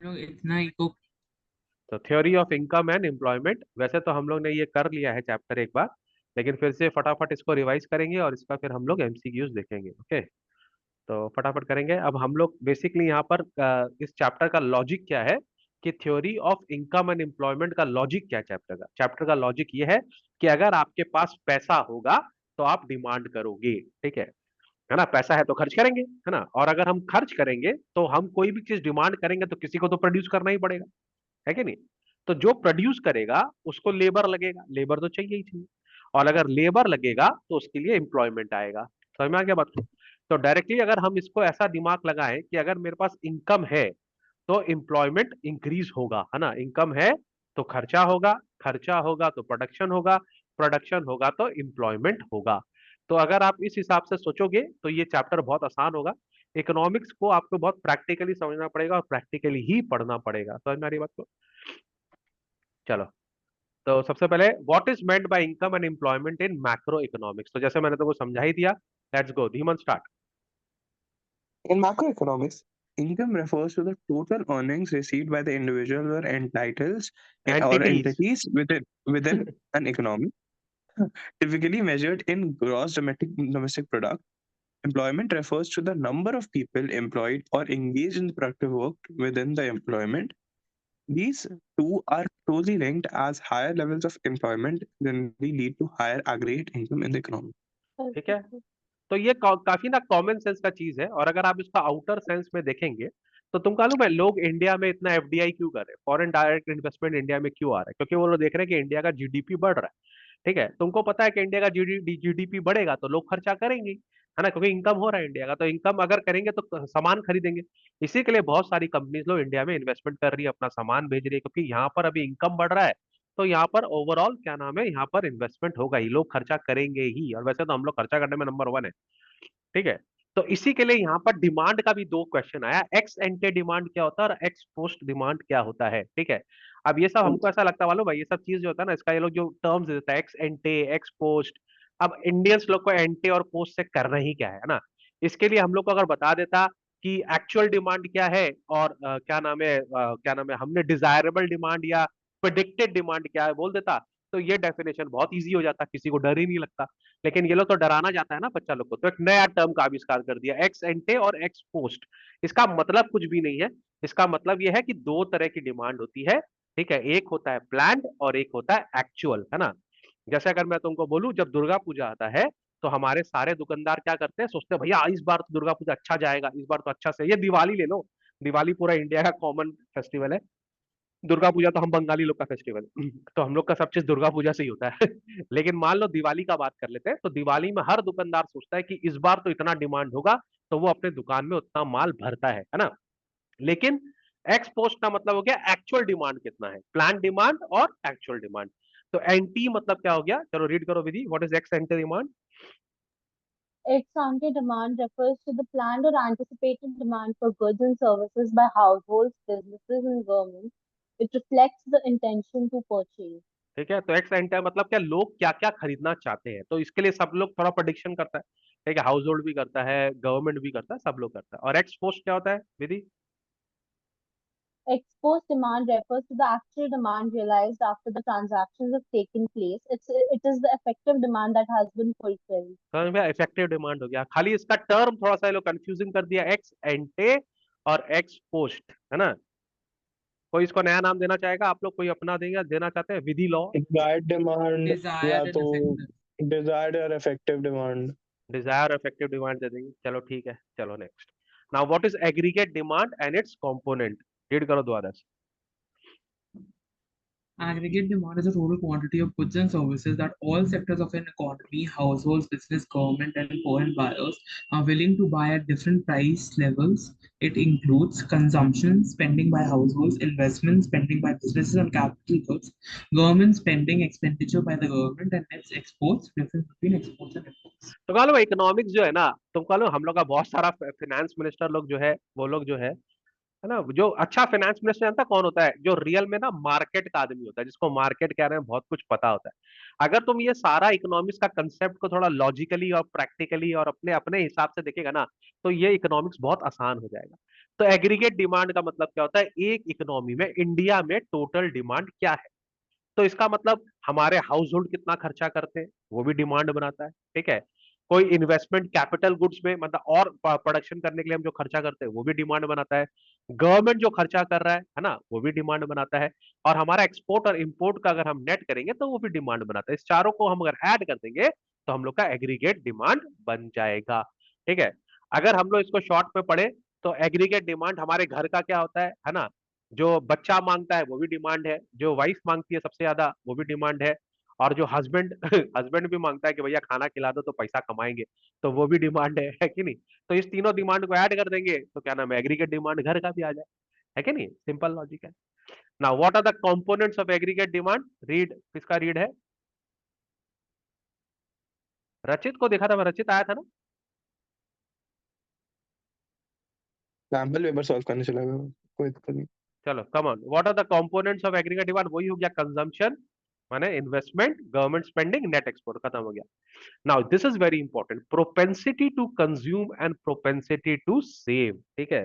लोग इतना इको। तो theory of income and employment, वैसे तो हम लोग ने ये कर लिया है चैप्टर एक बार, लेकिन फिर से फटाफट इसको रिवाइज करेंगे और इसका फिर हम लोग एमसीक्यूज देखेंगे। ओके, तो फटाफट करेंगे। अब हम लोग बेसिकली यहाँ पर इस चैप्टर का लॉजिक क्या है, कि theory of income and employment का लॉजिक क्या है चैप्टर का लॉजिक ये है कि अगर आपके पास पैसा होगा तो आप डिमांड करोगे। ठीक है ना, पैसा है तो खर्च करेंगे, है ना, और अगर हम खर्च करेंगे तो हम कोई भी चीज डिमांड करेंगे तो किसी को तो प्रोड्यूस करना ही पड़ेगा, है कि नहीं। तो जो प्रोड्यूस करेगा उसको लेबर लगेगा, लेबर तो चाहिए ही चाहिए, और अगर लेबर लगेगा तो उसके लिए एम्प्लॉयमेंट आएगा। समझ में आ गया बात को? तो डायरेक्टली अगर हम इसको ऐसा दिमाग लगाएं कि अगर मेरे पास इनकम है तो एम्प्लॉयमेंट इंक्रीज होगा, है ना, इनकम है तो खर्चा होगा, खर्चा होगा तो प्रोडक्शन होगा, प्रोडक्शन होगा तो एम्प्लॉयमेंट होगा। तो अगर आप इस हिसाब से सोचोगे तो ये चैप्टर बहुत आसान होगा। इकोनॉमिक्स को आपको बहुत प्रैक्टिकली समझना पड़ेगा और प्रैक्टिकली ही पढ़ना पड़ेगा। समझ में आ रही बात को? चलो, तो सबसे पहले what is meant bye income and employment in macro economics, तो जैसे मैंने तुमको समझा ही दिया। Let's go, Dhiman start. In macroeconomics, income refers to the total earnings received by the individual or or entities. entities within an economy, typically measured in gross domestic product. Employment refers to the number of people employed or engaged in the productive work within the employment. These two are closely linked as higher levels of employment generally lead to higher aggregate income in the economy. ठीक है, तो ये काफी ना common sense का चीज है, और अगर आप इसका आउटर सेंस में देखेंगे तो तुम मालूम है लोग इंडिया में इतना एफडीआई क्यों कर रहे हैं, फॉरेन डायरेक्ट इन्वेस्टमेंट इंडिया में क्यों आ रहा है? क्योंकि वो लोग देख रहे हैं कि इंडिया का जीडीपी बढ़ रहा है। ठीक है, तुमको पता है कि इंडिया का जीडीपी बढ़ेगा तो लोग खर्चा करेंगे, है ना, क्योंकि इनकम हो रहा है इंडिया का, तो इनकम अगर करेंगे तो सामान खरीदेंगे। इसी के लिए बहुत सारी कंपनीज लोग इंडिया में इन्वेस्टमेंट कर रही है, अपना सामान भेज रही है, क्योंकि यहाँ पर अभी इनकम बढ़ रहा है। तो यहाँ पर ओवरऑल क्या नाम है, यहाँ पर इन्वेस्टमेंट होगा ही, लोग खर्चा करेंगे ही, और वैसे तो हम लोग खर्चा करने में नंबर वन है। ठीक है, तो इसी के लिए यहाँ पर डिमांड का भी दो क्वेश्चन आया, एक्स एंटे डिमांड क्या होता है और एक्स पोस्ट डिमांड क्या होता है। ठीक है, अब ये सब हमको ऐसा लगता है वालों भाई, ये सब चीज जो होता है ना, इसका ये लोग जो टर्म्स देता है एक्स एंटे एक्स पोस्ट, अब इंडियंस लोग को एंटे और पोस्ट से करना ही क्या है ना। इसके लिए हम लोग को अगर बता देता कि एक्चुअल डिमांड क्या है और क्या नाम है हमने डिजायरेबल डिमांड या प्रिडिक्टेड डिमांड क्या है बोल देता, तो ये डेफिनेशन बहुत इजी हो जाता, किसी को डर ही नहीं लगता। लेकिन ये लोग तो डराना चाहता है ना बच्चा लोग को, तो एक नया टर्म का आविष्कार कर दिया, एक्स एंटे और एक्स पोस्ट। इसका मतलब कुछ भी नहीं है, इसका मतलब यह है कि दो तरह की डिमांड होती है। ठीक है, एक होता है प्लान्ड और एक होता है एक्चुअल, है ना। जैसे अगर मैं तुमको बोलूं जब दुर्गा पूजा आता है तो हमारे सारे दुकानदार क्या करते हैं, सोचते हैं भैया इस बार तो दुर्गा पूजा अच्छा जाएगा, इस बार तो अच्छा से, ये दिवाली ले लो, दिवाली पूरा इंडिया का कॉमन फेस्टिवल है, दुर्गा पूजा तो हम बंगाली लोग का फेस्टिवल तो हम लोग का सब चीज दुर्गा पूजा से ही होता है लेकिन मान लो दिवाली का बात कर लेते हैं, तो दिवाली में हर दुकानदार सोचता है कि इस बार तो इतना डिमांड होगा, तो वो अपने दुकान में उतना माल भरता है ना। लेकिन एक्स पोस्ट का मतलब हो गया एक्चुअल डिमांड कितना है, प्लान डिमांड और एक्चुअल डिमांड। तो एनटी मतलब क्या हो गया, चलो रीड करो Vidhi, what is ex ante demand? Ex ante demand refers to the planned or anticipated demand for goods and services by households, businesses, and governments. It reflects the intention to purchase. ठीक है, तो x anti मतलब क्या, लोग क्या क्या खरीदना चाहते हैं, तो इसके लिए सब लोग थोड़ा प्रोडिक्शन करता है। ठीक है, हाउस होल्ड भी करता है, गवर्नमेंट भी करता है, सब लोग करता है। और एक्स पोस्ट क्या होता है विधि? Ex post demand refers to the actual demand realized after the transactions have taken place. It is the effective demand that has been fulfilled. समझ में? इफेक्टिव डिमांड हो गया, खाली इसका टर्म थोड़ा सा ये लोग कंफ्यूजिंग कर दिया, एक्स एंटे और एक्स पोस्ट, है ना। कोई इसको नया नाम देना चाहेगा, आप लोग कोई अपना देंगे, देना चाहते हैं, विधि लॉ, Desired demand या डिजायर एंड तो effective. desired or effective demand. Desire effective demand दे देंगे, चलो ठीक है। चलो next, now what is aggregate demand and its component, read करो दोबारा से। Aggregate demand is a total quantity of goods and services that all sectors of an economy, households, business, government, and foreign buyers are willing to buy at different price levels. It includes consumption spending by households, investment spending by businesses on capital goods, government spending expenditure by the government, and its exports, difference between exports and imports. तो कह लो economics जो है ना, तुम कह लो हम लोग का बहुत सारा फाइनेंस मिनिस्टर लोग जो है, वो लोग जो है ना, जो अच्छा फाइनेंस मिनिस्टर जानता है कौन होता है, जो रियल में ना मार्केट का आदमी होता है, जिसको मार्केट कह रहे हैं बहुत कुछ पता होता है। अगर तुम ये सारा इकोनॉमिक्स का कंसेप्ट को थोड़ा लॉजिकली और प्रैक्टिकली और अपने अपने हिसाब से देखेगा ना, तो ये इकोनॉमिक्स बहुत आसान हो जाएगा। तो एग्रीगेट डिमांड का मतलब क्या होता है, एक इकोनॉमी में, इंडिया में टोटल डिमांड क्या है। तो इसका मतलब हमारे हाउस होल्ड कितना खर्चा करते हैं वो भी डिमांड बनाता है, ठीक है। कोई इन्वेस्टमेंट कैपिटल गुड्स में मतलब और प्रोडक्शन करने के लिए हम जो खर्चा करते हैं वो भी डिमांड बनाता है। गवर्नमेंट जो खर्चा कर रहा है ना, वो भी डिमांड बनाता है। और हमारा एक्सपोर्ट और इंपोर्ट का अगर हम नेट करेंगे तो वो भी डिमांड बनाता है। इस चारों को हम अगर ऐड कर देंगे तो हम लोग का एग्रीगेट डिमांड बन जाएगा, ठीक है। अगर हम लोग इसको शॉर्ट में पढ़े तो एग्रीगेट डिमांड हमारे घर का क्या होता है ना, जो बच्चा मांगता है वो भी डिमांड है, जो वाइफ मांगती है सबसे ज्यादा वो भी डिमांड है, और जो हस्बैंड हस्बैंड भी मांगता है कि भैया खाना खिला दो तो पैसा कमाएंगे, तो वो भी डिमांड है कि नहीं। तो इस तीनों डिमांड को ऐड कर देंगे तो क्या नाम है, एग्रीगेट डिमांड घर का भी आ जाए, है कि नहीं। सिंपल लॉजिक है। Now what are the components of aggregate demand, read, किसका रीड है, रचित को देखा था मैं, रचित आया था ना। सैंपल पेपर सॉल्व करने चला गया, कोई दिक्कत नहीं। चलो come on, what are the components of aggregate demand, वही हो गया कंजम्पशन माने investment, government spending, net export, खत्म हो गया। Now this is very important, propensity to consume and propensity to save, ठीक है।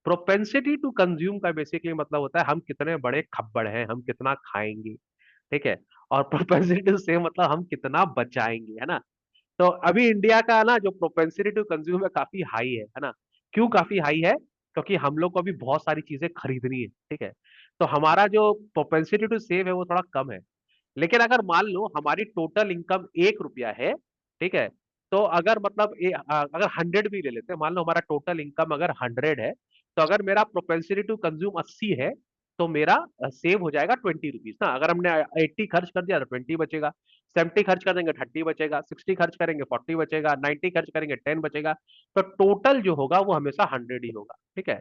प्रोपेंसिटी टू कंज्यूम का बेसिकली मतलब होता है हम कितने बड़े खब्बड़ हैं, हम कितना खाएंगे, ठीक है। और प्रोपेंसिटी टू सेव मतलब हम कितना बचाएंगे, है ना। तो अभी इंडिया का ना जो प्रोपेंसिटी टू कंज्यूम है काफी हाई है ना। क्यों काफी हाई है, क्योंकि हम लोग को अभी बहुत सारी चीजें खरीदनी है, ठीक है। तो हमारा जो प्रोपेंसिटी टू सेव है वो थोड़ा कम है। लेकिन अगर मान लो हमारी टोटल इनकम 1 रुपया है, ठीक है, तो अगर मतलब अगर 100 भी ले लेते हैं, मान लो हमारा टोटल इनकम अगर 100 है, तो अगर मेरा प्रोपेंसिटी टू कंज्यूम 80 है, तो मेरा सेव हो जाएगा 20 रुपीज ना। अगर हमने 80 खर्च कर दिया तो 20 बचेगा, 70 खर्च कर देंगे 30 बचेगा, 60 खर्च करेंगे 40 बचेगा, 90 खर्च करेंगे 10 बचेगा। तो टोटल जो होगा वो हमेशा 100 ही होगा, ठीक है।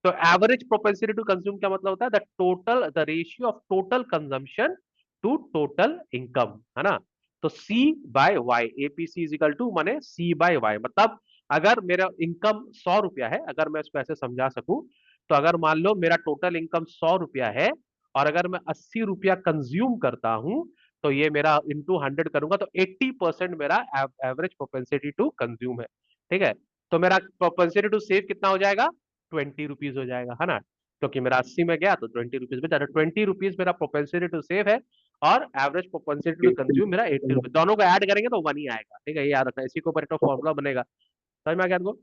तो एवरेज प्रोपेंसिटी टू कंज्यूम क्या मतलब होता है, the ratio of total consumption to total income, है ना। तो C by Y, APC is equal to माने सी बाय वाई, मतलब अगर मेरा इनकम 100 रुपया है, अगर मैं इसको ऐसे समझा सकूं, तो अगर मान लो मेरा टोटल इनकम 100 रुपया है, और अगर मैं 80 रुपया कंज्यूम करता हूं, तो ये मेरा इंटू 100 करूंगा तो 80% मेरा एवरेज प्रोपेंसिटी टू कंज्यूम है, ठीक है। तो मेरा प्रोपेंसिटी टू सेव कितना हो जाएगा, 20 रुपीज हो जाएगा, है ना। क्योंकि मेरा 80 में गया तो 20 रुपीज बचा, 20 रुपीज मेरा प्रोपेंसिटी टू सेव है, और एवरेज प्रोपेंसिटी टू कंज्यूम मेरा 80 रुपीज, दोनों को ऐड करेंगे तो 1 ही आएगा, ठीक है। ये याद रखना, इसी को ऊपर फॉर्मूला बनेगा। समझ में आ गया आपको।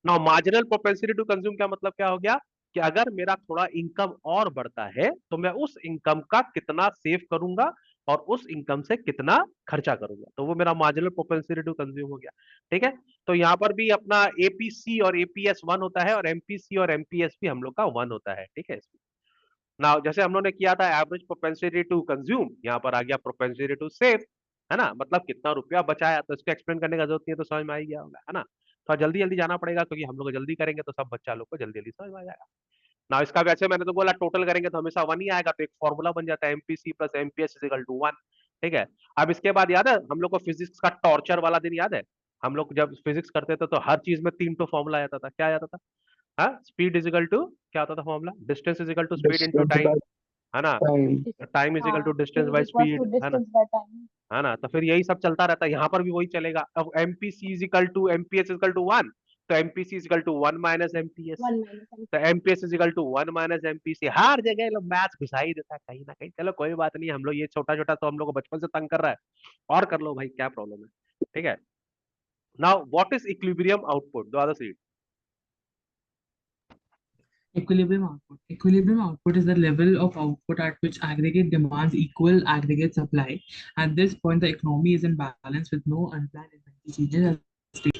Now marginal propensity to consume का मतलब क्या हो गया, कि अगर मेरा थोड़ा इनकम और बढ़ता है तो मैं उस इनकम का कितना सेव करूंगा और उस इनकम से कितना खर्चा करूंगा, तो वो मेरा मार्जिनल प्रोपेंसिटी टू कंज्यूम हो गया, ठीक है। तो यहाँ पर भी अपना एपीसी और एपीएस 1 होता है, और एमपीसी और एमपीएस भी हम लोग का 1 होता है, ठीक है। ना जैसे हम लोग ने किया था एवरेज प्रोपेंसिटी टू कंज्यूम, यहाँ पर आ गया प्रोपेंसिटी टू सेव, है ना, मतलब कितना रुपया बचाया। तो इसको एक्सप्लेन करने का जरूरत नहीं है, तो समझ में आ ही गया होगा, है ना। थोड़ा जल्दी जल्दी जाना पड़ेगा, क्योंकि हम लोग जल्दी करेंगे तो सब बच्चा लोग को जल्दी जल्दी समझ में आ जाएगा ना। इसका वैसे मैंने तो बोला टोटल करेंगे तो हमेशा 1 ही आएगा, तो एक फॉर्मूला बन जाता है MPC plus MPS equal to 1, ठीक है। अब इसके बाद याद है हम लोग को फिजिक्स का टॉर्चर वाला दिन याद है, हम लोग जब फिजिक्स करते थे तो हर चीज में 3 तो फॉर्मूला आता था, क्या आता था, हाँ, स्पीड इज इक्वल टू क्या होता था formula, distance is equal to speed into Distance time, by है ना, time. Time is equal to हाँ, distance speed by equals speed, to है ना, distance by time. है ना। तो फिर यही सब चलता रहता है, यहाँ पर भी वही चलेगा। अब MPC is equal to MPS is equal to 1, तो MPC is equal to 1 minus MPS, 1 minus m. तो MPS is equal to 1 minus MPC. हर जगह ये लोग मैथ्स घुसा ही देता है कहीं ना कहीं। चलो कोई बात नहीं, हम लोग ये छोटा छोटा तो हम लोग को बचपन से तंग कर रहा है, और कर लो भाई, क्या प्रॉब्लम है, ठीक है। Now what is equilibrium output, दो other seat. Equilibrium output. Equilibrium output is the level of output at which aggregate demands equal aggregate supply. At this point, the economy is in balance with no unplanned inventory changes.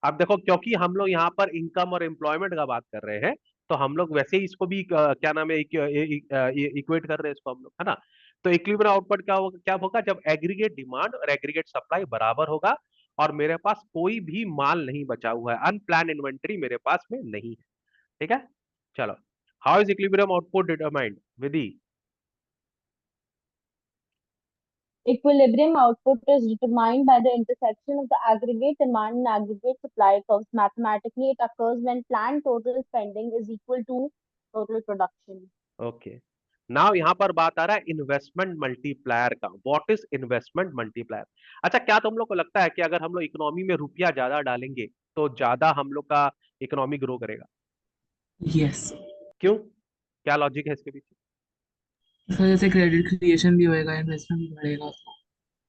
अब देखो, क्योंकि हम लोग यहाँ पर income और employment का बात कर रहे हैं, तो हम लोग वैसे ही इसको भी क्या नाम है, इक्वेट कर रहे हैं इसको हम लोग, है ना। तो इक्विलिब्रियम आउटपुट क्या होगा, जब एग्रीगेट डिमांड और एग्रीगेट सप्लाई बराबर होगा, और मेरे पास कोई भी माल नहीं बचा हुआ है, अनप्लान इन्वेंटरी मेरे पास में नहीं है, ठीक है। चलो, how is equilibrium output determined, Vidhi. Equilibrium output is determined by the intersection of the aggregate demand and aggregate supply curves. Mathematically, it occurs when planned total spending is equal to total production. Okay, now यहाँ पर बात आ रहा है investment multiplier का। What is investment multiplier. अच्छा, क्या तुम लोग को लगता है कि अगर हम लोग इकोनॉमी में रुपया ज्यादा डालेंगे तो ज्यादा हम लोग का इकोनॉमी ग्रो करेगा। यस, क्यों, क्या लॉजिक है इसके पीछे? इस वजह से क्रेडिट क्रिएशन भी होएगा, इन्वेस्टमेंट भी बढ़ेगा।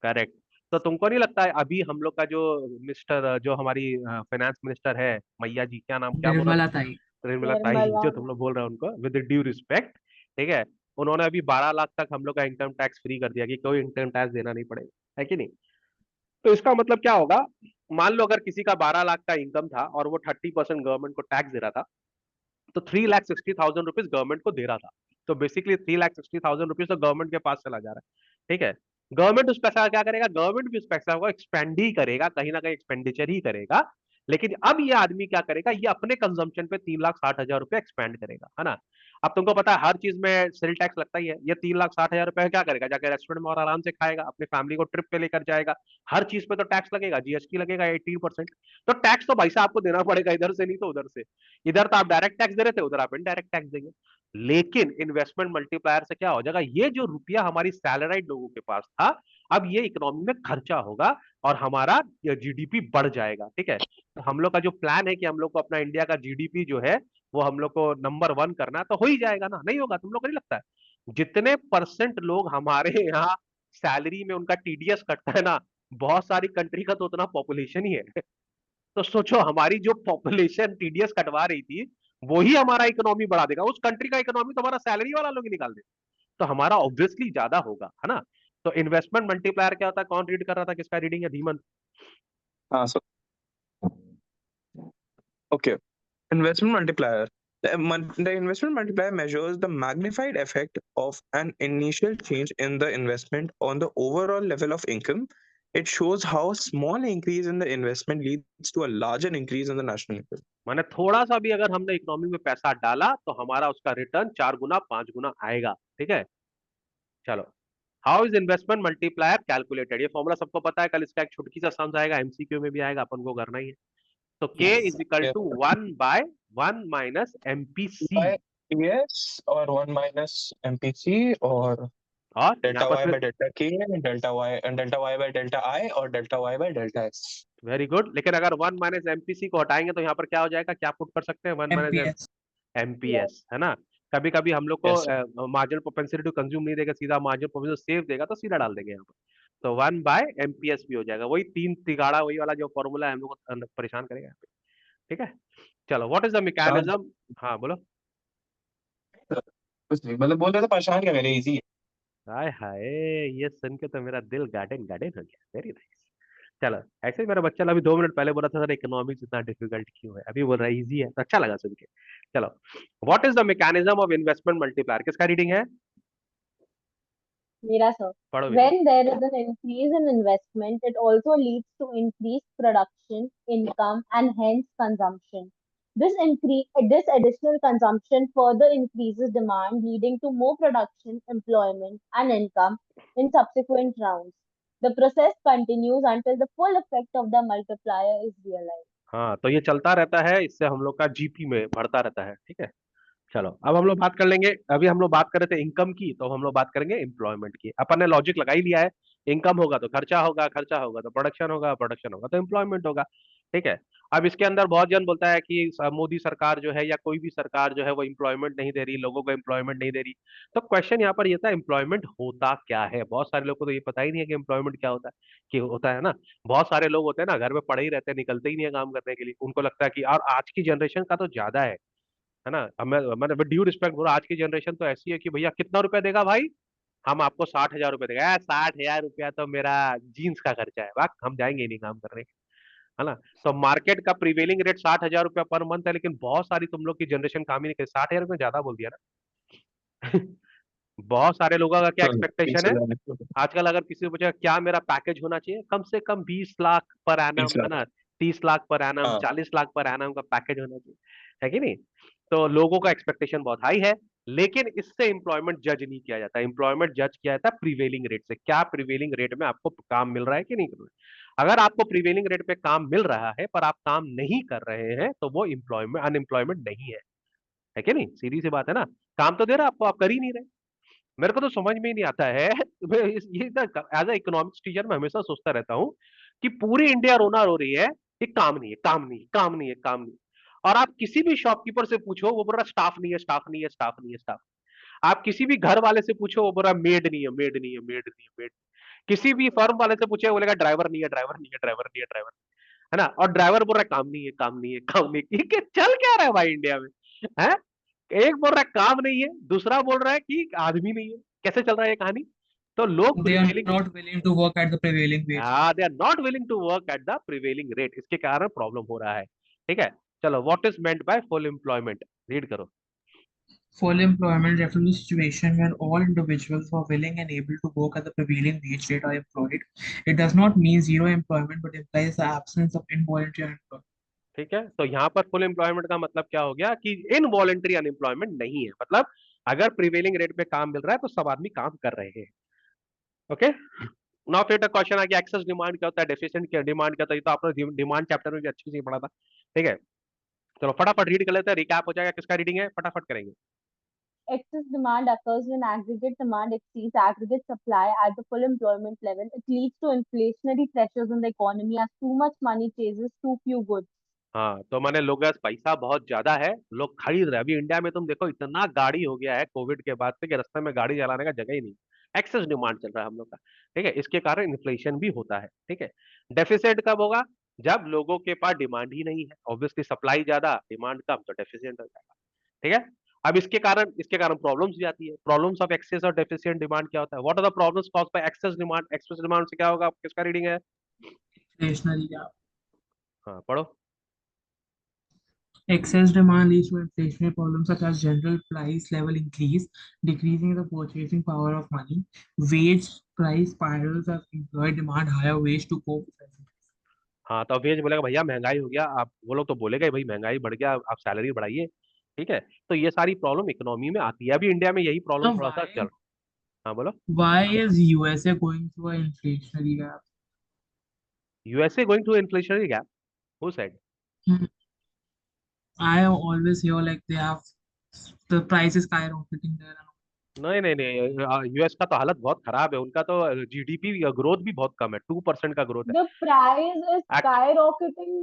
करेक्ट। तो तुमको नहीं लगता है अभी हम लोग का जो मिस्टर, जो हमारी फाइनेंस मिनिस्टर है, मैया जी, क्या नाम, क्या बोला निर्मला तुमने? ताई। निर्मला ताई निर्मला। जो तुम लोग बोल रहे हो उनको, विद ड्यू रिस्पेक्ट, ठीक है, उन्होंने अभी 12 लाख तक हम लोग का इनकम टैक्स फ्री कर दिया कि कोई इनकम टैक्स देना नहीं पड़ेगा, है कि नहीं? तो इसका मतलब क्या होगा? मान लो अगर किसी का 12 लाख का इनकम था और वो 30% गवर्नमेंट को टैक्स दे रहा था, तो 3,60,000 रुपीज गवर्नमेंट को दे रहा था। तो बेसिकली 3,60,000 रुपीज तो गवर्नमेंट के पास चला जा रहा है, ठीक है। गवर्नमेंट उस पैसा का क्या करेगा? गवर्नमेंट भी उस पैसा को एक्सपेंड ही करेगा, कहीं ना कहीं एक्सपेंडिचर ही करेगा। लेकिन अब ये आदमी क्या करेगा? ये अपने कंजम्पशन पे 3,60,000 रुपए एक्सपेंड करेगा, है ना। अब तुमको पता है हर चीज में सेल टैक्स लगता ही है। ये 3,60,000 रुपए क्या करेगा? जाकर रेस्टोरेंट में और आराम से खाएगा, अपनी फैमिली को ट्रिप पे लेकर जाएगा। हर चीज पे तो टैक्स लगेगा, जीएसटी लगेगा 18%। तो टैक्स तो भाई साहब आपको देना पड़ेगा, इधर से नहीं तो उधर से। इधर तो आप डायरेक्ट टैक्स दे रहे थे, उधर आप इनडायरेक्ट टैक्स देंगे। लेकिन इन्वेस्टमेंट मल्टीप्लायर से क्या हो जाएगा? ये जो रुपया हमारी सैलराइड लोगों के पास था, अब ये इकोनॉमी में खर्चा होगा और हमारा जीडीपी बढ़ जाएगा, ठीक है। तो हम लोग का जो प्लान है कि हम लोग को अपना इंडिया का जीडीपी जो है वो हम लोग को नंबर 1 करना है, तो हो ही जाएगा ना? नहीं होगा? तुम लोग को नहीं लगता है जितने परसेंट लोग हमारे यहाँ सैलरी में उनका टीडीएस कटता है ना, बहुत सारी कंट्री का तो उतना पॉपुलेशन ही है। तो सोचो हमारी जो पॉपुलेशन टीडीएस कटवा रही थी, वही हमारा इकोनॉमी बढ़ा देगा। उस कंट्री का इकोनॉमी तो हमारा सैलरी वाला लोग ही निकाल दे, तो हमारा ऑब्वियसली ज्यादा होगा, है ना। तो इन्वेस्टमेंट मल्टीप्लायर क्या होता है? कौन रीड कर रहा था? किसका रीडिंग है? धीमन। हाँ, so okay. Investment multiplier. The investment multiplier measures the magnified effect of an initial change in the investment on the overall level of income. It shows how a small increase in the investment leads to a larger increase in the national income. माने थोड़ा सा भी अगर हमने economy में पैसा डाला तो हमारा उसका रिटर्न 4 गुना 5 गुना आएगा, ठीक है। चलो, how is investment multiplier calculated? ये फॉर्मूला सबको पता है, कल इसका एक छुटकी सा सम आएगा, एमसीक्यू में भी आएगा, अपन को करना ही है। तो के yes, is equal Yes. To 1/1 minus MPC. By PS or 1 minus MPC or और यहाँ delta पर Y फिर by delta K and delta Y by delta I or delta Y by delta S. Very good, लेकिन अगर 1 minus MPC को हटाएंगे तो यहाँ पर क्या हो जाएगा? क्या पुट कर सकते हैं? 1 माइनस एमपीएस। Yes. एमपीएस, है ना। कभी कभी हम लोग Yes, sir. को मार्जिनल प्रोपेंसिटी टू कंज्यूम नहीं देगा, सीधा मार्जिनल प्रोपेंसिटी सेव देगा, तो सीधा डाल देंगे यहाँ पर। तो 1/एमपीएस भी हो जाएगा, वही तीन तिगाड़ा, वही वाला जो फॉर्मूला है हम लोग को परेशान करेगा यहाँ पे, ठीक है। चलो, व्हाट इज द परेशान मैकेनिज्म? हाँ बोलो। कुछ नहीं, मतलब बोल रहे थे परेशान क्या करे, इजी है। हाय हाय, ये सुन के तो मेरा दिल गार्डन गार्डन हो गया, वेरी नाइस। चलो, ऐसे ही मेरा बच्चा अभी 2 मिनट पहले बोला था सर इकोनॉमिक्स इतना डिफिकल्ट क्यों है, अभी बोल रहा है इजी है, तो अच्छा लगा सुन के। चलो, what is the mechanism of investment multiplier? किसका रीडिंग है? Mira, sir. पढ़ो विनय। When there is an increase in investment, it also leads to increased production, income, and hence consumption. This additional consumption further increases demand, leading to more production, employment, and income in subsequent rounds. The process continues until the full effect of the multiplier is realized. हाँ, तो ये चलता रहता है, इससे हम लोग का जीपी में बढ़ता रहता है, ठीक है। चलो, अब हम लोग बात कर लेंगे, अभी हम लोग बात कर रहे थे इनकम की, तो हम लोग बात करेंगे एम्प्लॉयमेंट की। अपन ने लॉजिक लगा ही लिया है, इनकम होगा तो खर्चा होगा, खर्चा होगा तो प्रोडक्शन होगा, प्रोडक्शन होगा तो एम्प्लॉयमेंट होगा, ठीक है। अब इसके अंदर बहुत जन बोलता है कि मोदी सरकार जो है या कोई भी सरकार जो है वो एम्प्लॉयमेंट नहीं दे रही, लोगों को एम्प्लॉयमेंट नहीं दे रही। तो क्वेश्चन यहाँ पर ये था, एम्प्लॉयमेंट होता क्या है? बहुत सारे लोग को तो ये पता ही नहीं है कि एम्प्लॉयमेंट क्या होता है, कि होता है ना। बहुत सारे लोग होते हैं ना, घर में पड़े ही रहते हैं, निकलते ही नहीं है काम करने के लिए, उनको लगता है कि, और आज की जनरेशन का तो ज्यादा है ना। अब मैंने ड्यू रिस्पेक्ट बोला, आज की जनरेशन तो ऐसी है कि भैया कितना रुपया देगा भाई? हम आपको 60,000 रुपया देगा। 60,000 रुपया तो मेरा जीन्स का खर्चा है, वाह, हम जाएंगे ही नहीं काम करने, है ना। तो मार्केट का प्रिवेलिंग रेट 60,000 रुपया पर मंथ है, लेकिन बहुत सारी तुम लोग की जनरेशन काम ही नहीं करती। 60,000 रुपया ज्यादा बोल दिया ना। बहुत सारे लोगों का क्या चलो, एक्सपेक्टेशन है 20,000 आजकल? अगर किसी को पूछा क्या मेरा पैकेज होना चाहिए, कम से कम 20 लाख पर एनम, 30 है लाख ना, 30 लाख पर एनम, हाँ। 40 लाख पर एनम का पैकेज होना चाहिए, है कि नहीं। तो लोगों का एक्सपेक्टेशन बहुत हाई है, लेकिन इससे एम्प्लॉयमेंट जज नहीं किया जाता। एम्प्लॉयमेंट जज किया जाता है प्रीवेलिंग रेट से। क्या प्रीवेलिंग रेट में आपको काम मिल रहा है कि नहीं मिल रहा है? अगर आपको प्रीवेलिंग रेट पे काम मिल रहा है पर आप काम नहीं कर रहे हैं, तो वो एम्प्लॉयमेंट अनएम्प्लॉयमेंट नहीं है कि नहीं? सीधी सी बात है ना। काम तो दे रहा है आपको, आप कर ही नहीं रहे। मेरे को तो समझ में ही नहीं आता है। मैं ये एज ए इकोनॉमिक्स टीचर मैं हमेशा सोचता रहता हूँ कि पूरी इंडिया रोना रो रही है कि काम नहीं है, काम नहीं है, काम नहीं है, काम नहीं है। और आप किसी भी शॉपकीपर से पूछो, वो बोल रहा स्टाफ नहीं है, स्टाफ नहीं है, स्टाफ नहीं है, स्टाफ। आप किसी भी घर वाले से पूछो, वो बोल रहा मेड नहीं है, मेड नहीं है, मेड नहीं है, मेड। किसी भी फर्म वाले से पूछे, बोलेगा ड्राइवर नहीं है, ड्राइवर नहीं है, ड्राइवर नहीं है, ड्राइवर, है ना। और ड्राइवर बोल रहा है काम नहीं है, काम नहीं है, काम नहीं है। ये चल क्या रहा है भाई इंडिया में, है? एक बोल रहा है काम नहीं है, दूसरा बोल रहा है कि आदमी नहीं है। कैसे चल रहा है ये कहानी? तो लोग They are prevailing, not willing to work at the prevailing wage. हाँ, they are not willing to work at the prevailing rate, इसके कारण प्रॉब्लम हो रहा है। ठीक है, चलो, what is meant by full employment, read करो। Full employment refers to a situation where all individuals who are willing and able to work at the prevailing wage rate are employed. It does not mean zero employment, but implies the absence of involuntary unemployment. ठीक है, तो यहाँ पर full employment का मतलब क्या हो गया कि इनवॉलेंटरी अनएम्प्लॉयमेंट नहीं है, मतलब अगर प्रिवेलिंग रेट पे काम मिल रहा है तो सब आदमी काम कर रहे हैं। ओके, नाउ फिर क्वेश्चन आ गया एक्सेस डिमांड क्या होता है, डेफिशिएंट क्या डिमांड क्या होता है। ये तो आपने डिमांड चैप्टर में भी अच्छी से पढ़ा था। ठीक है, चलो फटाफट रीड कर लेते हैं, रिकैप हो जाएगा। किसका रीडिंग है, फटाफट करेंगे। Excess demand occurs when aggregate demand exceeds aggregate supply at the full employment level. It leads to inflationary pressures in the economy as too much money chases too few goods. हाँ, तो माने लोगों के पास पैसा बहुत ज्यादा है, लोग खरीद रहे हैं। अभी इंडिया में तुम देखो, इतना गाड़ी हो गया है कोविड के बाद से कि रास्ते में गाड़ी चलाने का जगह ही नहीं। एक्सेस डिमांड चल रहा है हम लोग का। ठीक है, इसके कारण इन्फ्लेशन भी होता है। ठीक है, डेफिसिट कब होगा, जब लोगों के पास डिमांड ही नहीं है। ऑब्वियसली सप्लाई ज्यादा, डिमांड कम, तो डेफिसिट हो जाएगा। ठीक है, अब इसके कारण प्रॉब्लम्स भी आती है। प्रॉब्लम्स ऑफ एक्सेस और डेफिशिएंट डिमांड क्या होता है, what are the problems caused by excess demand. Excess demand से क्या होगा, किसका रीडिंग है? Inflationary gap. हाँ, पढ़ो। Excess demand leads to inflationary problems such as general price level increase, decreasing the purchasing power of money. Wage price spirals as employee demand higher wage to cope with inflation. हाँ, तो veg बोलेगा भैया महंगाई हो गया, आप वो लोग तो बोलेगा ही भाई महंगाई बढ़ गया, आप सैलरी बढ़ाइए। ठीक है, तो ये सारी प्रॉब्लम इकोनॉमी में आती है। अभी इंडिया में यही प्रॉब्लम So थोड़ा सा चल। हाँ, बोलो। why is USA going through an inflationary gap? USA going to inflationary gap, who said? Hmm. I always hear like they have the price is skyrocketing there. नहीं नहीं नहीं, यूएस का तो हालत बहुत खराब है। उनका तो जीडीपी ग्रोथ भी बहुत कम है, 2% का ग्रोथ The price is है। skyrocketing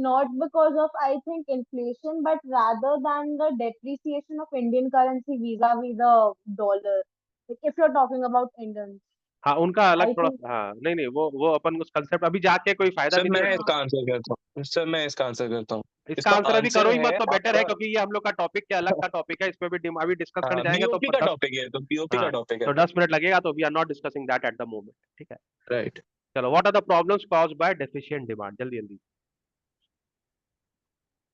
not because of, I think, inflation, but rather than the depreciation of Indian currency vis-a-vis the dollar. Like if you're talking about Indians, हाँ, उनका अलग I थोड़ा think हाँ, नहीं नहीं, वो अपन उस कंसेप्ट अभी जाके कोई फायदा सर भी नहीं मैं है। इसका आंसर करता हूँ, सर मैं इसका आंसर करता हूँ। इसका इसका आंसर अभी करो आंसर ही मत है तो बेटर है, आपका, क्योंकि ये हम लोग का टॉपिक के अलग का टॉपिक है, इस पे भी अभी डिस्कस करने जाएंगे तो बीओपी का 10। टॉपिक है, तो बीओपी का हाँ, टॉपिक है। तो 10 मिनट लगेगा, तो we are not discussing that at the moment. ठीक है, राइट। चलो, what are the problems caused by deficient demand, जल्दी जल्दी।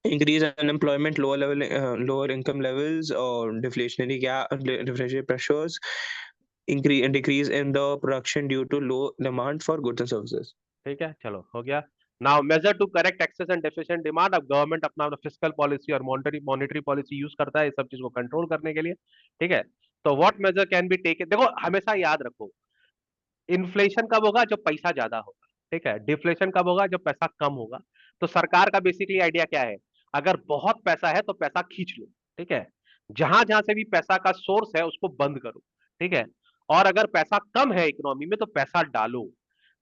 Increase unemployment, lower income levels, or deflationary pressures, increase and decrease in the production due to low demand for goods and services. ठीक है, चलो हो गया। Now measure to correct excess and deficient demand. अब government अपना fiscal policy और monetary policy use करता है इस सब चीज को कंट्रोल करने के लिए। ठीक है, तो what measure can be taken, देखो हमेशा याद रखो, इन्फ्लेशन कब होगा, जब पैसा ज्यादा होगा। ठीक है, डिफ्लेशन कब होगा, जब पैसा कम होगा। तो सरकार का बेसिकली आइडिया क्या है, अगर बहुत पैसा है तो पैसा खींच लो। ठीक है, जहां जहां से भी पैसा का सोर्स है उसको बंद करो। ठीक है, और अगर पैसा कम है इकोनॉमी में तो पैसा डालो।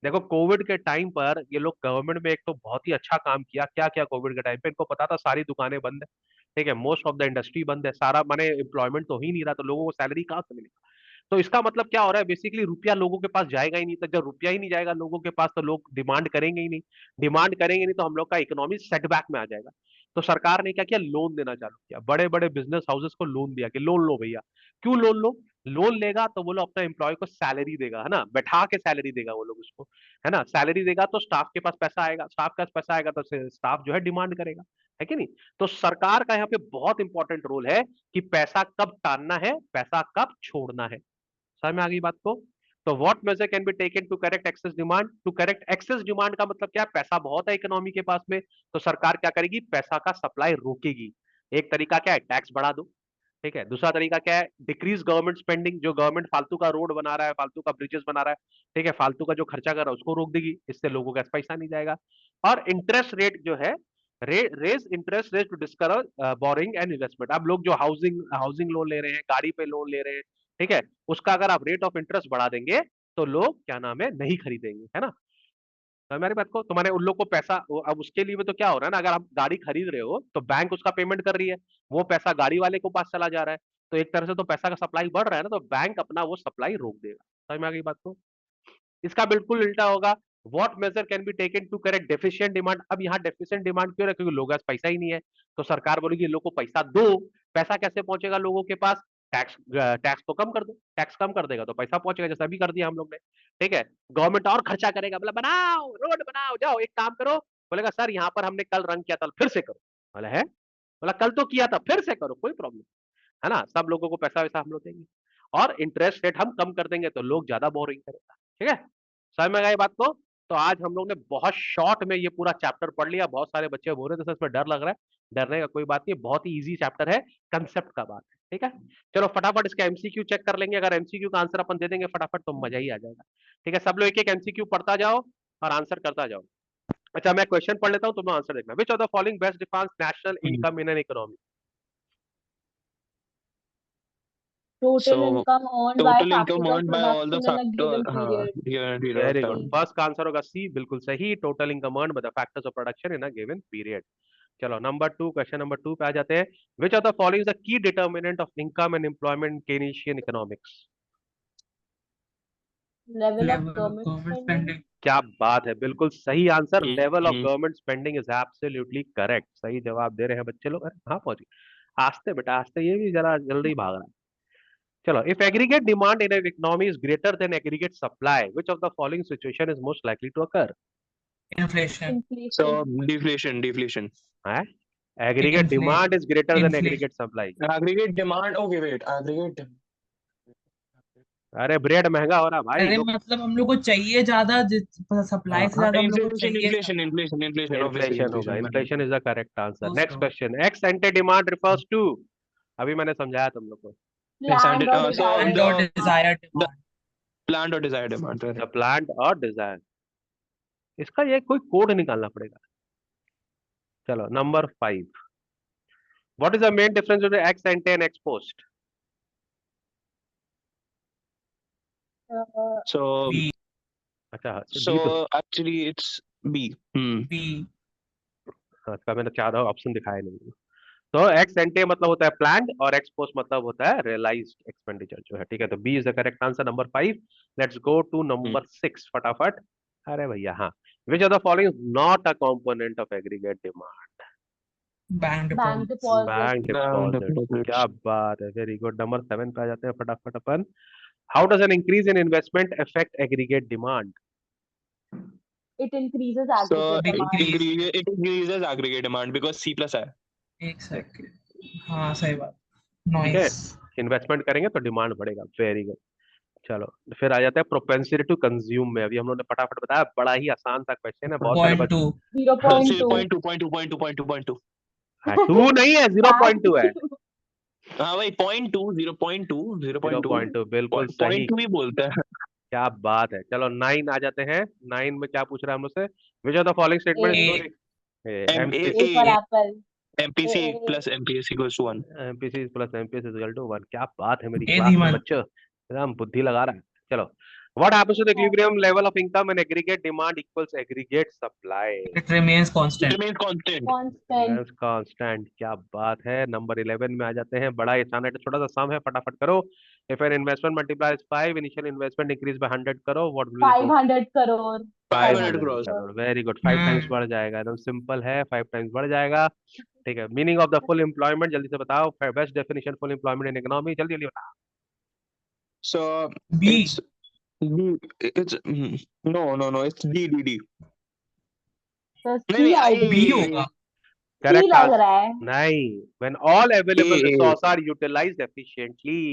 देखो कोविड के टाइम पर ये लोग गवर्नमेंट में एक तो बहुत ही अच्छा काम किया। क्या किया कोविड के टाइम पे, इनको पता था सारी दुकानें बंद है। ठीक है, मोस्ट ऑफ द इंडस्ट्री बंद है, सारा माने एम्प्लॉयमेंट तो ही नहीं रहा, तो लोगों को सैलरी कहाँ से मिलेगी। तो इसका मतलब क्या हो रहा है, बेसिकली रुपया लोगों के पास जाएगा ही नहीं। तो जब रुपया ही नहीं जाएगा लोगों के पास, तो लोग डिमांड करेंगे ही नहीं। डिमांड करेंगे नहीं तो हम लोग का इकोनॉमी सेटबैक में आ जाएगा। तो सरकार ने क्या किया, लोन देना चालू किया। बड़े बड़े बिजनेस हाउसेस को लोन दिया कि लोन लो भैया। क्यों लोन लो, लोन लेगा तो वो लोग अपना एम्प्लॉय को सैलरी देगा, है ना, बैठा के सैलरी देगा वो लोग उसको, है ना। सैलरी देगा तो स्टाफ के पास पैसा आएगा, स्टाफ के पास पैसा आएगा तो स्टाफ जो है डिमांड करेगा, है कि नहीं। तो सरकार का यहाँ पे बहुत इंपॉर्टेंट रोल है कि पैसा कब टालना है, पैसा कब छोड़ना है। समझ में आ गई बात को। तो what measure can be taken to correct excess demand. To correct excess demand का मतलब क्या है, पैसा बहुत है इकोनॉमी के पास में, तो सरकार क्या करेगी, पैसा का सप्लाई रोकेगी। एक तरीका क्या है, टैक्स बढ़ा दो। ठीक है, दूसरा तरीका क्या है, डिक्रीज गवर्नमेंट स्पेंडिंग। जो गवर्नमेंट फालतू का रोड बना रहा है, फालतू का ब्रिजेस बना रहा है, ठीक है, फालतू का जो खर्चा कर रहा है उसको रोक देगी, इससे लोगों का पैसा नहीं जाएगा। और इंटरेस्ट रेट जो है, raise interest rate to discourage borrowing and investment. अब लोग जो हाउसिंग हाउसिंग लोन ले रहे हैं, गाड़ी पे लोन ले रहे हैं, ठीक है, उसका अगर आप रेट ऑफ इंटरेस्ट बढ़ा देंगे तो लोग क्या नाम है नहीं खरीदेंगे, है ना। तो हमारी बात को तुम्हारे उन लोग को पैसा अब उसके लिए भी तो क्या हो रहा है ना, अगर आप गाड़ी खरीद रहे हो तो बैंक उसका पेमेंट कर रही है, वो पैसा गाड़ी वाले को पास चला जा रहा है, तो एक तरह से तो पैसा का सप्लाई बढ़ रहा है ना, तो बैंक अपना वो सप्लाई रोक देगा। समझ में आ गई बात को? इसका बिल्कुल उल्टा होगा, what measure can be taken to correct deficient demand. अब यहाँ डेफिशिएंट डिमांड क्यों है? क्योंकि लोगों के पास पैसा ही नहीं है, तो सरकार बोलेगी लोग को पैसा दो। पैसा कैसे पहुंचेगा लोगों के पास? टैक्स, टैक्स तो कम कर दो, टैक्स कम कर देगा तो पैसा पहुंचेगा, जैसे अभी कर दिया हम लोग ने। ठीक है, गवर्नमेंट और खर्चा करेगा, बोला बनाओ रोड बनाओ, जाओ एक काम करो, बोलेगा सर यहाँ पर हमने कल रंग किया था फिर से करो, बोला है, बोला कल तो किया था फिर से करो, कोई प्रॉब्लम है ना, सब लोगों को पैसा वैसा हम लोग देंगे और इंटरेस्ट रेट हम कम कर देंगे तो लोग ज्यादा बोरिंग करेगा। ठीक है, समझ में आई बात को? तो आज हम लोग ने बहुत शॉर्ट में ये पूरा चैप्टर पढ़ लिया। बहुत सारे बच्चे बोल रहे थे सर इसमें डर लग रहा है, डरने का कोई बात नहीं, बहुत ही इजी चैप्टर है, कंसेप्ट का बात है। ठीक है, चलो फटाफट इसका एमसीक्यू चेक कर लेंगे, अगर एमसीक्यू का आंसर अपन दे देंगे फटाफट तो मजा ही आ जाएगा। ठीक है, सब लोग एक एक एमसीक्यू पढ़ता जाओ और आंसर करता जाओ। अच्छा मैं क्वेश्चन पढ़ लेता हूँ, तुम्हें आंसर देखना। विच of the following best defines national income in an economy? Total So income earned by total income factors of earned by all the production in a factor, given period. given period of very good, time. First का answer होगा C, बिल्कुल सही, total income earned by the factors of production in a given period. चलो number 2, question number 2 पे आ जाते हैं। Which of the following is the key determinant of income and employment Keynesian economics? Level of Level of government government spending. spending. क्या बात है, बिल्कुल सही answer, level of Mhm. Government spending is absolutely correct. सही जवाब दे रहे हैं बच्चे लोग। अरे हाँ पहुंच गए, आस्ते बेटा आस्ते, ये भी जरा जल्दी भाग रहा है। चलो, if aggregate demand in an economy is greater than aggregate supply, which of the following situation is most likely to occur? Inflation. So Inflation. deflation. है, aggregate demand is greater than Inflation. Aggregate supply. Aggregate demand. Okay, wait. Aggregate. अरे bread महंगा हो रहा भाई, अरे लोग मतलब हम लोग को चाहिए ज्यादा, सप्लाई से ज्यादा हम लोग को चाहिए Inflation. Obviously, इन्फ्लेशन होगा, inflation. Inflation is the correct answer. Close next to. Question, ex ante demand refers to, अभी मैंने समझाया तुम लोग को, Planned or So And desired or the demand. desired the demand. planned or desired demand. The plant और Dzire. इसका ये कोई कोड निकालना पड़ेगा। चलो number 5, what is the main difference between x एंटे and x post? So B. अच्छा हाँ, so B तो actually it's B. B. हाँ, इसका मैंने चार ऑप्शन दिखाया नहीं। तो एक्स एंटे मतलब होता है प्लान्ड और एक्स पोस्ट मतलब होता है रियलाइज्ड एक्सपेंडिचर जो है। ठीक है, तो B is the correct answer, number 5। Let's go to number 6 फटाफट। अरे भैया हाँ, which of the following is not a component of aggregate demand? Bank Bank deposits. deposit. Bank Bank deposit, deposits. क्या बात है, वेरी गुड। नंबर 7 पे आ जाते हैं फटाफट अपन। How does an increase in investment affect aggregate demand? It increases So aggregate demand. it increases aggregate demand because C plus I. एक सेकंड, हाँ सही बात। ठीक है, नॉइस। इन्वेस्टमेंट करेंगे तो डिमांड बढ़ेगा, वेरी गुड। चलो फिर आ जाता है प्रोपेंसिटी टू कंज्यूम में। अभी हम लोग ने फटाफट बताया, बड़ा ही आसान सा क्वेश्चन है, बहुत सारे पॉइंट बच्चे। टू। 0.2. 0.2. हाँ, 2 नहीं है, 0.2 है। हाँ भाई 0.2 0.2 बिल्कुल सही, 0.2 ही बोलते हैं। क्या बात है। चलो 9 आ जाते हैं। 9 में क्या पूछ रहा है हम लोग से? विच of the following statement A. Is A, A for apple. MPC A. plus MPS equals to 1. MPC plus MPS is equal to 1। क्या बात है, मेरी ए क्लास में धीमन। बच्चों एकदम बुद्धि लगा रहा है। चलो, what happens to the equilibrium level of income and aggregate demand equals aggregate supply? It remains It constant. remains constant. Constant. Constant, क्या बात है। नंबर 11 में आ जाते हैं, बड़ा आसान है, छोटा सा सम है, फटाफट करो। If an investment multiplies 5, initial investment increase by 100 करो, what will 500 crore. 500 500 crores. Crore, very good. 5 times बढ़ जाएगा, एकदम सिंपल है, 5 टाइम्स बढ़ जाएगा। ठीक है, meaning of the full employment जल्दी से बताओ, best definition full employment in economy, जल्दी जल्दी बताओ। So B. it's no, it's D. तो नहीं C I I B होगा। C करेक्ट लग रहा है. नहीं, when all available A. resources are utilized efficiently।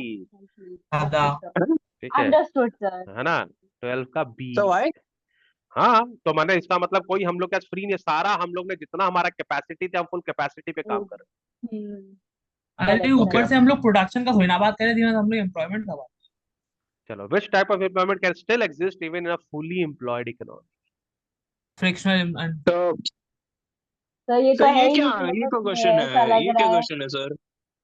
आधा। ठीक है, Understood, sir. है ना, 12 का बी। So why? हाँ, तो मैंने इसका मतलब कोई हम लोग का फ्री नहीं, सारा हम लोग ने जितना हमारा कैपेसिटी थी हम फुल कैपेसिटी पे काम कर रहे हैं। Hmm. अरे Correct, ऊपर correct. से हम लोग प्रोडक्शन का थोड़ी ना बात कर रहे थे, हम लोग एम्प्लॉयमेंट का बात। चलो, which type of employment can still exist even in a fully employed economy? Frictional and So तो ये तो तो है ये ही क्या नहीं ये syllabus क्या में, क्वेश्चन ऐसा है? लग ये रहा क्या है. क्वेश्चन है सर?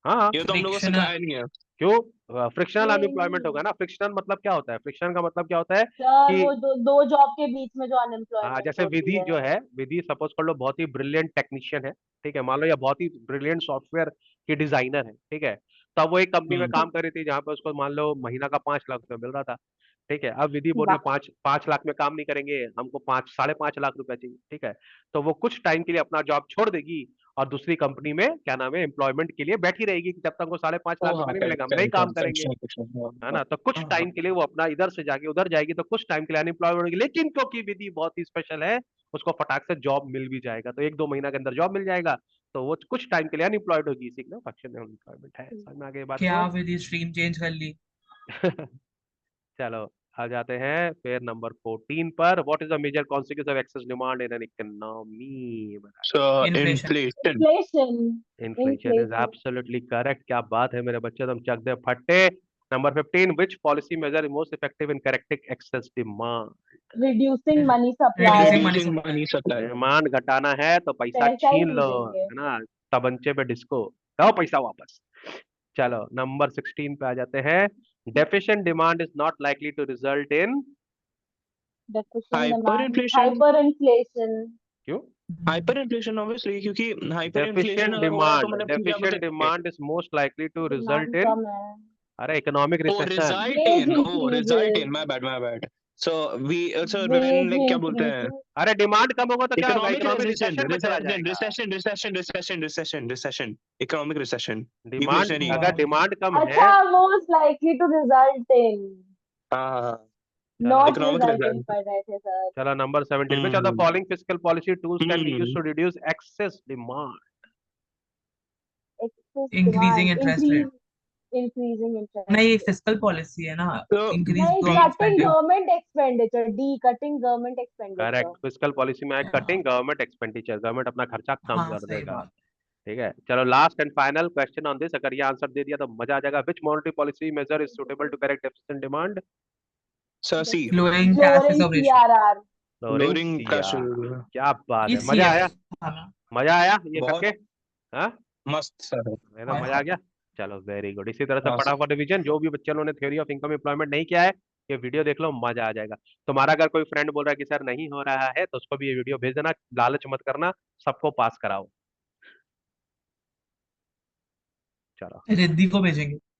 हाँ, ये तो हम लोगों को फ्रिक्शनल। सिखाया नहीं है। क्यों? फ्रिक्शनल नहीं अनएम्प्लॉयमेंट होगा नहीं ना। फ्रिक्शनल मतलब क्या होता है? फ्रिक्शन का मतलब क्या होता है सर, कि वो दो जॉब के बीच में जो अनएम्प्लॉयमेंट जैसे होती विधि जो है। है, विधि सपोज कर लो बहुत ही ब्रिलियंट टेक्नीशियन है, ठीक है, मान लो, या बहुत ही ब्रिलियंट सॉफ्टवेयर की डिजाइनर है, ठीक है। तो अब वो एक कंपनी में काम कर रही थी जहाँ पे उसको मान लो महीना का 5 लाख रुपया मिल रहा था, ठीक है। अब विधि बोल रही है वाह। 5 लाख में काम नहीं करेंगे, हमको 5 साढ़े 5 लाख रुपया चाहिए, ठीक है। तो वो कुछ टाइम के लिए अपना जॉब छोड़ देगी और दूसरी कंपनी में क्या नाम है एम्प्लॉयमेंट के लिए बैठी रहेगी कि जब तक वो 5.5 लाख Oh, रुपया हाँ, नहीं मिलेगा करेक्ट हम नहीं करेक्ट काम हाँ, करेंगे, फ्रिक्शन है ना। तो कुछ हाँ टाइम के लिए वो अपना इधर से जाके उधर जाएगी, तो कुछ टाइम के लिए अनएम्प्लॉयमेंट होगी, लेकिन क्योंकि विधि बहुत ही स्पेशल है उसको फटाक से जॉब मिल भी जाएगा, तो 1-2 महीना के अंदर जॉब मिल जाएगा। तो वो कुछ टाइम के लिए अनएम्प्लॉयड होगी, इसी का फंक्शन अनएम्प्लॉयमेंट है। समझ में आ गई बात क्या को? विधि स्ट्रीम चेंज कर ली? चलो आ जाते हैं फिर नंबर 14 पर। What is the major consequence of excess demand in an economy? So inflation. inflation. Inflation. Inflation is inflation. Absolutely correct. क्या बात है मेरे बच्चे, तुम चक दे फट्टे। Number 15, which policy measure is most effective in correcting excess demand? Reducing money supply. Reducing money Reducing supply. money supply. Demand घटाना है तो पैसा पैसा ही छीन लो, खींचेंगे। है ना, तबंचे पे डिस्को, दो पैसा वापस। चलो नंबर 16 पे आ जाते हैं। Deficient demand is not likely to result in. Deficient demand, Hyperinflation. Hyper inflation. क्यों? Hyperinflation obviously, क्योंकि hyperinflation डेफिशिएंट अगर हो रहा है तो डिमांड, मतलब कि क्या डेफिशिएंट बोलते हैं? Demand is most likely to result demand in. कम है। अरे economic Oh, recession. result wage in. Oh, result increases. in. My bad. So so when wage like क्या बोलते हैं? इंक्रीजेस। अरे डिमांड कम होगा तो क्या होगा? Economic इकोनॉमिक recession, रिसेशन में चला जाएगा। recession. Economic recession. Demand, Deflationary. अगर हाँ डिमांड कम है। अच्छा, most likely to result in, हाँ, चलो not economic result in result. पढ़ रहे थे सर। चलो नंबर 17 पे, the Hmm. Following fiscal policy tools can be used Hmm. To reduce excess demand? Excess increasing demand, interest rate. Increasing नहीं, ये interest. Fiscal policy है ना। So इंक्रीज नहीं, government cutting spending. Government expenditure, D cutting government expenditure. Correct, fiscal policy में है cutting government expenditure, government अपना खर्चा कम हाँ कर सही देगा। बात। ठीक है, चलो last and final question on this, अगर ये आंसर दे दिया तो मजा आ जाएगा। Which monetary policy measure is suitable to correct deficit demand? C. Lowering cash lowering reserve ratio. CRR. Lowering Lowering cash CR. reserve. क्या बात ये है, मजा सीएफ आया? था ना? मजा आया ये बहुत करके? हाँ, मस्त सर है। मेरा हाय मजा आ हाय। गया। चलो वेरी गुड। इसी तरह से हाँ सर। फटाफट रिवीजन, जो भी बच्चों ने थ्योरी ऑफ इनकम एम्प्लॉयमेंट नहीं किया है, ये वीडियो देख लो, मजा आ जाएगा। तुम्हारा अगर कोई फ्रेंड बोल रहा है कि सर नहीं हो रहा है, तो उसको भी ये वीडियो भेज देना, लालच मत करना, सबको पास कराओ। चलो। रिद्धि को भेजेंगे।